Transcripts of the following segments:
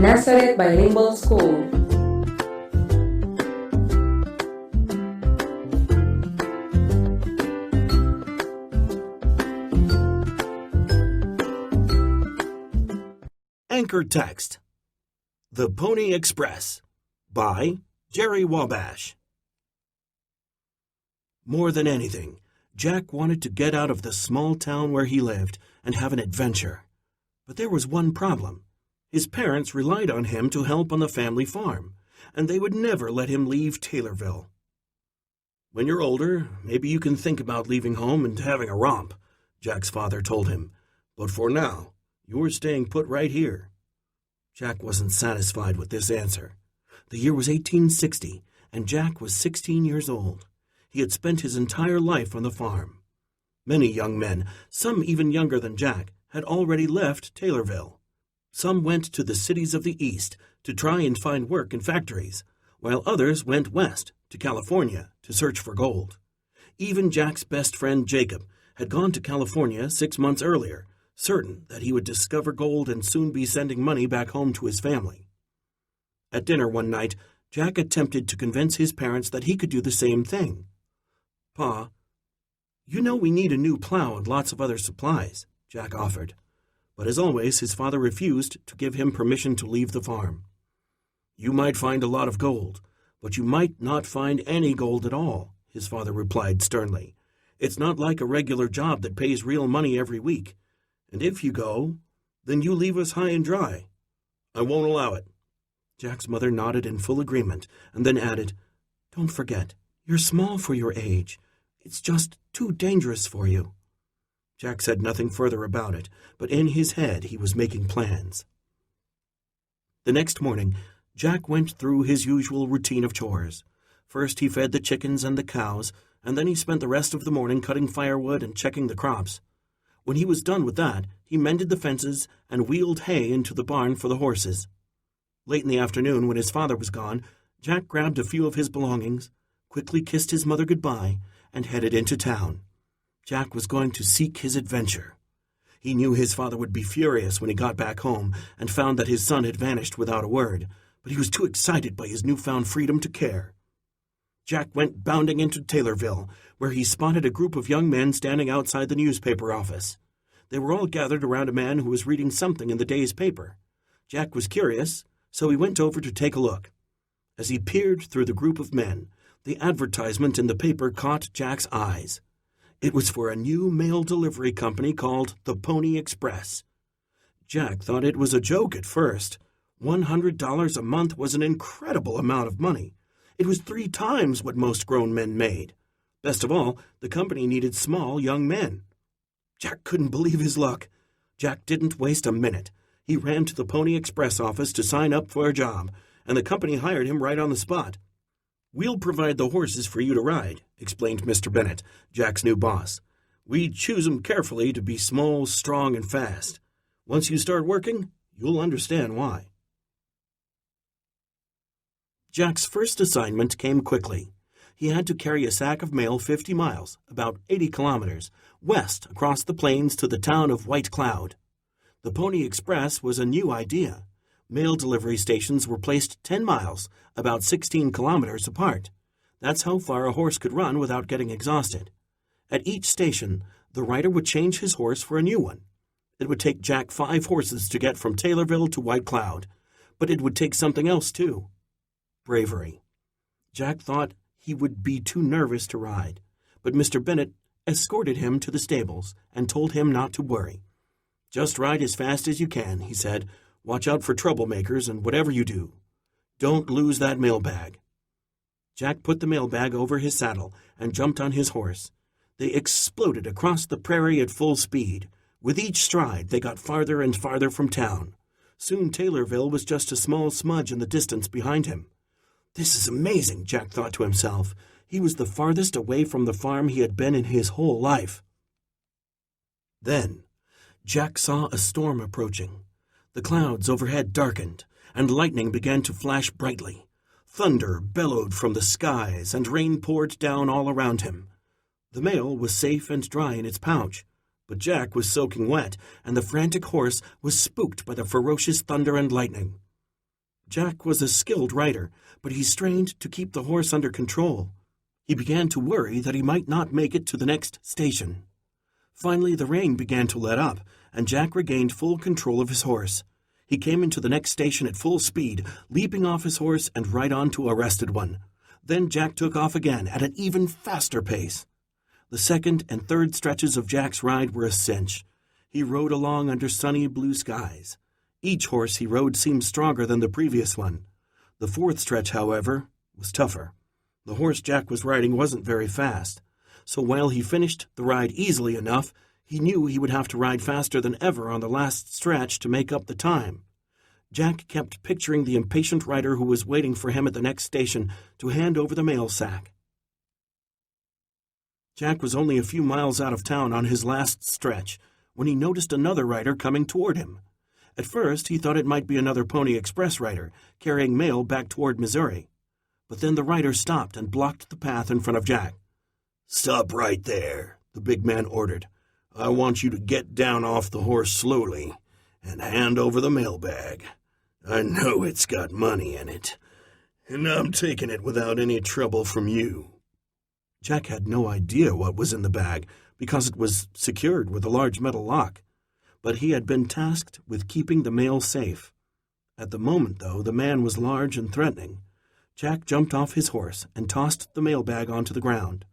Nazareth Bilingual School. Anchor text: The Pony Express by Jerry Wabash. More than anything, Jack wanted to get out of the small town where he lived and have an adventure. But there was one problem. His parents relied on him to help on the family farm, and they would never let him leave Taylorville. "When you're older, maybe you can think about leaving home and having a romp," Jack's father told him. "But for now, you're staying put right here." Jack wasn't satisfied with this answer. The year was 1860, and Jack was 16 years old. He had spent his entire life on the farm. Many young men, some even younger than Jack, had already left Taylorville. Some went to the cities of the East to try and find work in factories, while others went west to California to search for gold. Even Jack's best friend Jacob had gone to California 6 months earlier, certain that he would discover gold and soon be sending money back home to his family. At dinner one night, Jack attempted to convince his parents that he could do the same thing. "Pa, you know we need a new plow and lots of other supplies," Jack offered. But as always, his father refused to give him permission to leave the farm. "You might find a lot of gold, but you might not find any gold at all," his father replied sternly. "It's not like a regular job that pays real money every week. And if you go, then you leave us high and dry. I won't allow it." Jack's mother nodded in full agreement and then added, "Don't forget, you're small for your age. It's just too dangerous for you." Jack said nothing further about it, but in his head he was making plans. The next morning, Jack went through his usual routine of chores. First he fed the chickens and the cows, and then he spent the rest of the morning cutting firewood and checking the crops. When he was done with that, he mended the fences and wheeled hay into the barn for the horses. Late in the afternoon, when his father was gone, Jack grabbed a few of his belongings, quickly kissed his mother goodbye, and headed into town. Jack was going to seek his adventure. He knew his father would be furious when he got back home and found that his son had vanished without a word, but he was too excited by his newfound freedom to care. Jack went bounding into Taylorville, where he spotted a group of young men standing outside the newspaper office. They were all gathered around a man who was reading something in the day's paper. Jack was curious, so he went over to take a look. As he peered through the group of men, the advertisement in the paper caught Jack's eyes. It was for a new mail delivery company called the Pony Express. Jack thought it was a joke at first. $100 a month was an incredible amount of money. It was 3 times what most grown men made. Best of all, the company needed small young men. Jack couldn't believe his luck. Jack didn't waste a minute. He ran to the Pony Express office to sign up for a job, and the company hired him right on the spot. "We'll provide the horses for you to ride," explained Mr. Bennett, Jack's new boss. "We choose 'em carefully to be small, strong, and fast. Once you start working, you'll understand why." Jack's first assignment came quickly. He had to carry a sack of mail 50 miles, about 80 kilometers, west across the plains to the town of White Cloud. The Pony Express was a new idea. Mail delivery stations were placed 10 miles, about 16 kilometers apart. That's how far a horse could run without getting exhausted. At each station, the rider would change his horse for a new one. It would take Jack 5 horses to get from Taylorville to White Cloud, but it would take something else too. Bravery. Jack thought he would be too nervous to ride, but Mr. Bennett escorted him to the stables and told him not to worry. "Just ride as fast as you can," he said. "Watch out for troublemakers, and whatever you do, don't lose that mailbag." Jack put the mailbag over his saddle and jumped on his horse. They exploded across the prairie at full speed. With each stride, they got farther and farther from town. Soon Taylorville was just a small smudge in the distance behind him. "This is amazing," Jack thought to himself. He was the farthest away from the farm he had been in his whole life. Then Jack saw a storm approaching. The clouds overhead darkened, and lightning began to flash brightly. Thunder bellowed from the skies, and rain poured down all around him. The mail was safe and dry in its pouch, but Jack was soaking wet, and the frantic horse was spooked by the ferocious thunder and lightning. Jack was a skilled rider, but he strained to keep the horse under control. He began to worry that he might not make it to the next station. Finally, the rain began to let up, and Jack regained full control of his horse. He came into the next station at full speed, leaping off his horse and right onto a rested one. Then Jack took off again at an even faster pace. The second and third stretches of Jack's ride were a cinch. He rode along under sunny blue skies. Each horse he rode seemed stronger than the previous one. The fourth stretch, however, was tougher. The horse Jack was riding wasn't very fast, so while he finished the ride easily enough, he knew he would have to ride faster than ever on the last stretch to make up the time. Jack kept picturing the impatient rider who was waiting for him at the next station to hand over the mail sack. Jack was only a few miles out of town on his last stretch when he noticed another rider coming toward him. At first, he thought it might be another Pony Express rider carrying mail back toward Missouri. But then the rider stopped and blocked the path in front of Jack. "Stop right there," the big man ordered. "I want you to get down off the horse slowly and hand over the mailbag. I know it's got money in it, and I'm taking it without any trouble from you." Jack had no idea what was in the bag because it was secured with a large metal lock, but he had been tasked with keeping the mail safe. At the moment, though, the man was large and threatening. Jack jumped off his horse and tossed the mailbag onto the ground.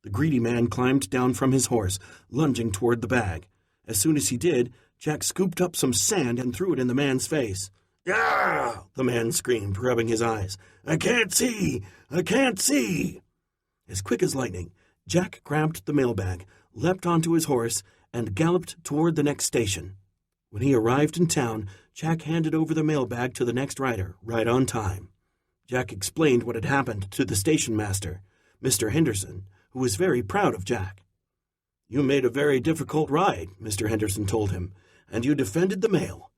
The greedy man climbed down from his horse, lunging toward the bag. As soon as he did, Jack scooped up some sand and threw it in the man's face. "Ah!" the man screamed, rubbing his eyes. "I can't see! I can't see!" As quick as lightning, Jack grabbed the mailbag, leapt onto his horse, and galloped toward the next station. When he arrived in town, Jack handed over the mailbag to the next rider, right on time. Jack explained what had happened to the station master, Mr. Henderson, who was very proud of Jack. "You made a very difficult ride," Mr. Henderson told him, "and you defended the mail.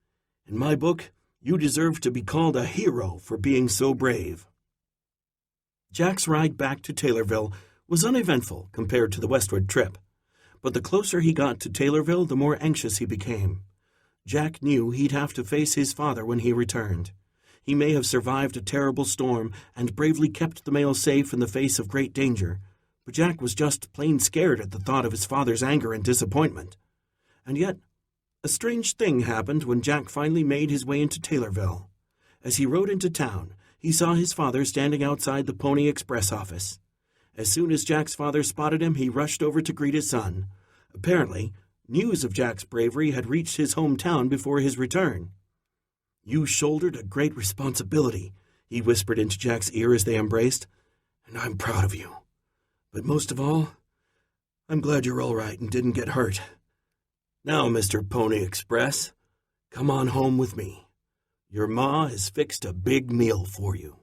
In my book, you deserve to be called a hero for being so brave." Jack's ride back to Taylorville was uneventful compared to the westward trip, but the closer he got to Taylorville, the more anxious he became. Jack knew he'd have to face his father when he returned. He may have survived a terrible storm and bravely kept the mail safe in the face of great danger, but Jack was just plain scared at the thought of his father's anger and disappointment. And yet, a strange thing happened when Jack finally made his way into Taylorville. As he rode into town, he saw his father standing outside the Pony Express office. As soon as Jack's father spotted him, he rushed over to greet his son. Apparently, news of Jack's bravery had reached his hometown before his return. "You shouldered a great responsibility," he whispered into Jack's ear as they embraced, "and I'm proud of you. But most of all, I'm glad you're all right and didn't get hurt. Now, Mr. Pony Express, come on home with me. Your ma has fixed a big meal for you."